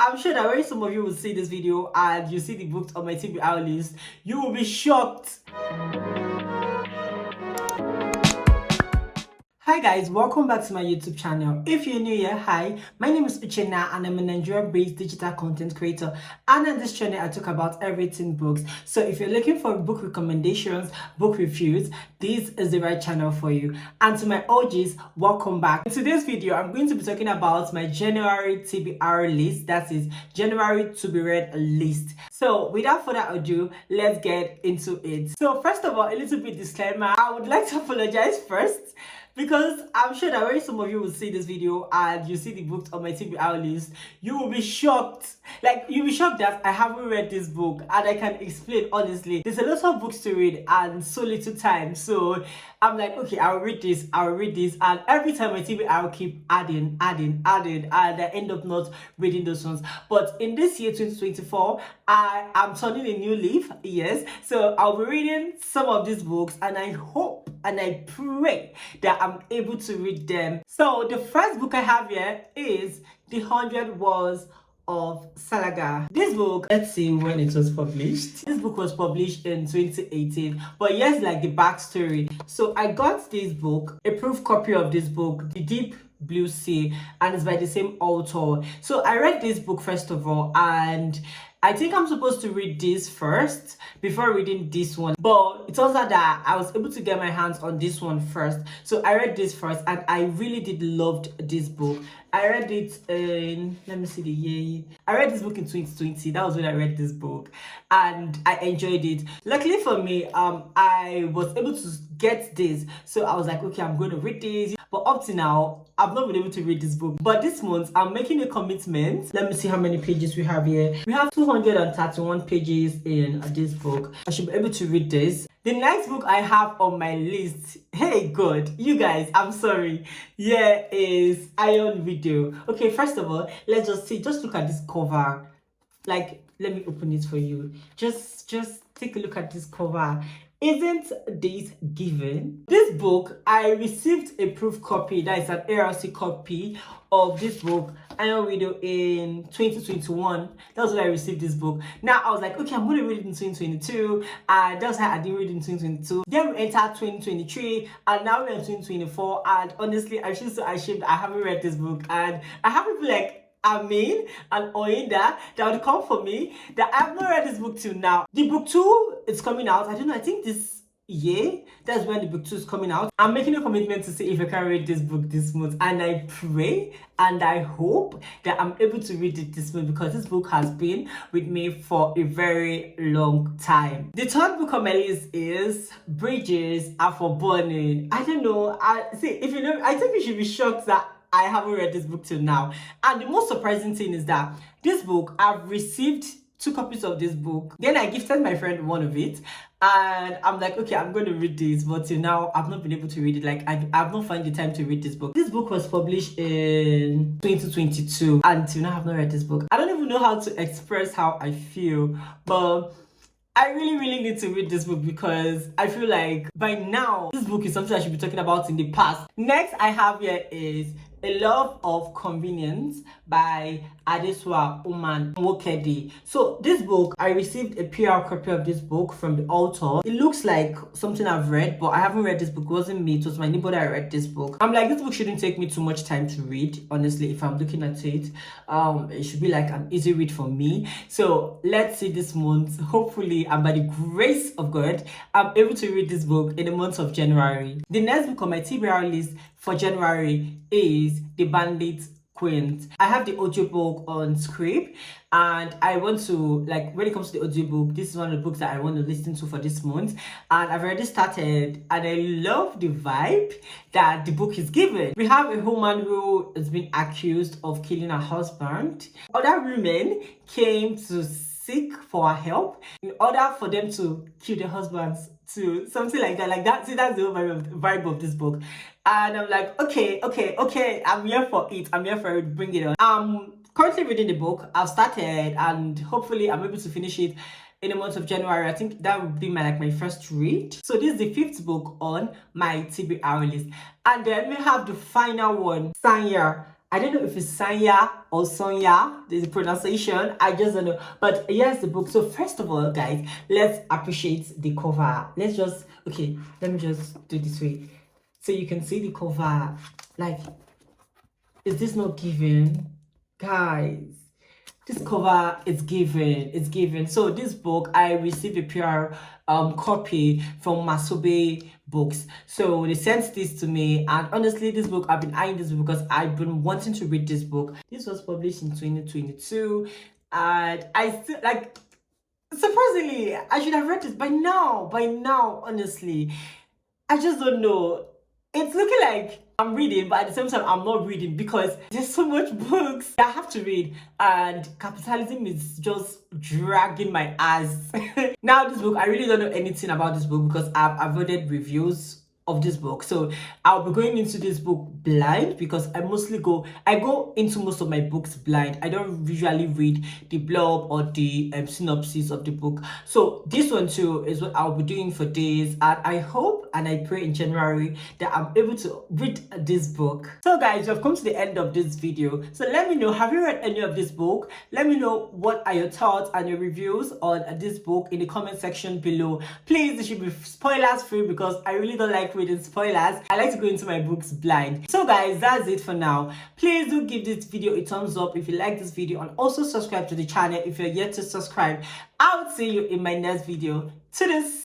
I'm sure that when some of you will see this video and you see the books on my TBR list, you will be shocked. Hi guys, welcome back to my YouTube channel. If you're new here, hi, my name is Uchenna and I'm a Nigerian-based digital content creator, and on this channel I talk about everything books. So if you're looking for book recommendations, book reviews, this is the right channel for you. And to my OGs, welcome back. In today's video, I'm going to be talking about my January TBR list, that is January to be read list. So without further ado, let's get into it. So first of all, a little bit disclaimer, I would like to apologize first, because I'm sure that when some of you will see this video and you see the books on my TBR list, you will be shocked. Like, you'll be shocked that I haven't read this book, and I can explain honestly. There's a lot of books to read and so little time. So I'm like, okay, I'll read this, and every time my TBR will keep adding, and I end up not reading those ones. But in this year, 2024, I am turning a new leaf, yes. So I'll be reading some of these books, and I hope and I pray that I'm able to read them. So the first book I have here is The 100 Words of Sala. This book, let's see when it was published. This book was published in 2018, but here's like the backstory. So I got this book, a proof copy of this book, The Deep Blue Sea, and it's by the same author. So I read this book first of all, and I think I'm supposed to read this first before reading this one, but it turns out that I was able to get my hands on this one first. So I read this first, and I really did loved this book. I read it in, let me see the year. I read this book in 2020. That was when I read this book, and I enjoyed it. Luckily for me, I was able to get this. So I was like, okay, I'm going to read this. But up to now, I've not been able to read this book. But this month, I'm making a commitment. Let me see how many pages we have here. We have 231 pages in this book. I should be able to read this. The next book I have on my list, hey God, you guys, I'm sorry, here is Iron Video. Okay, first of all, let's just see, just look at this cover. Like, let me open it for you. Just take a look at this cover. Isn't this given? This book, I received a proof copy, that is an ARC copy of this book, Iron Video, in 2021. That was when I received this book. Now I was like, okay, I'm going to read it in 2022, and that's why I didn't read it in 2022. Then we entered 2023, and now we're in 2024, and honestly, I feel so ashamed I haven't read this book, and I have people like Amin and Oinda that would come for me that I've not read this book till now. The book 2 is coming out, I don't know, I think this year, that's when the book 2 is coming out. I'm making a commitment to see if I can read this book this month, and I pray and I hope that I'm able to read it this month, because this book has been with me for a very long time. The third book on my list is Bridges Are for Burning. I don't know, I think you should be shocked that I haven't read this book till now. And the most surprising thing is that this book, I've received 2 copies of this book. Then I gifted my friend one of it, and I'm like, okay, I'm going to read this, but till now I've not been able to read it. Like, I've not found the time to read this book. This book was published in 2022, and till now I've not read this book. I don't even know how to express how I feel, but I really need to read this book, because I feel like by now this book is something I should be talking about in the past. Next I have here is A Love of Convenience by Adesua Uman Nwokedi. So this book, I received a PR copy of this book from the author. It looks like something I've read, but I haven't read this book. It wasn't me, it was my neighbor that I read this book. I'm like, this book shouldn't take me too much time to read, honestly. If I'm looking at it, it should be like an easy read for me. So let's see this month, hopefully, and by the grace of God, I'm able to read this book in the month of January. The next book on my TBR list for January is The Bandit Queen. I have the audiobook on script, and I want to, like, when it comes to the audiobook, this is one of the books that I want to listen to for this month, and I've already started, and I love the vibe that the book is given. We have a woman who has been accused of killing her husband. Other women came to seek for her help in order for them to kill their husbands too, something like that. See, that's the whole vibe of this book, and I'm like, okay, I'm here for it, bring it on. I'm currently reading the book. I've started, and hopefully I'm able to finish it in the month of January. I think that would be my first read. So this is the 5th book on my TBR list, and then we have the final one, Sanya I don't know if it's Sanya or Sonya, the pronunciation. I just don't know. But here's the book. So first of all, guys, let's appreciate the cover. Let's just, okay, let me just do this way. So you can see the cover. Like, is this not given? Guys, this cover is given. It's given. So this book, I received a PR copy from Masobe Books. So they sent this to me, and honestly, this book, I've been eyeing this book because I've been wanting to read this book. This was published in 2022, and I still like, surprisingly, I should have read this by now. By now, honestly, I just don't know. It's looking like I'm reading, but at the same time, I'm not reading because there's so much books I have to read, and capitalism is just dragging my ass. Now, this book, I really don't know anything about this book because I've avoided reviews of this book. So I'll be going into this book blind because I go into most of my books blind. I don't usually read the blurb or the synopsis of the book. So this one too is what I'll be doing for this, and I hope and I pray in January that I'm able to read this book. So guys, we've come to the end of this video. So let me know, have you read any of this book? Let me know what are your thoughts and your reviews on this book in the comment section below. Please, it should be spoilers free because I really don't like reading spoilers. I like to go into my books blind. So guys, that's it for now. Please do give this video a thumbs up if you like this video, and also subscribe to the channel if you're yet to subscribe. I'll see you in my next video. To this.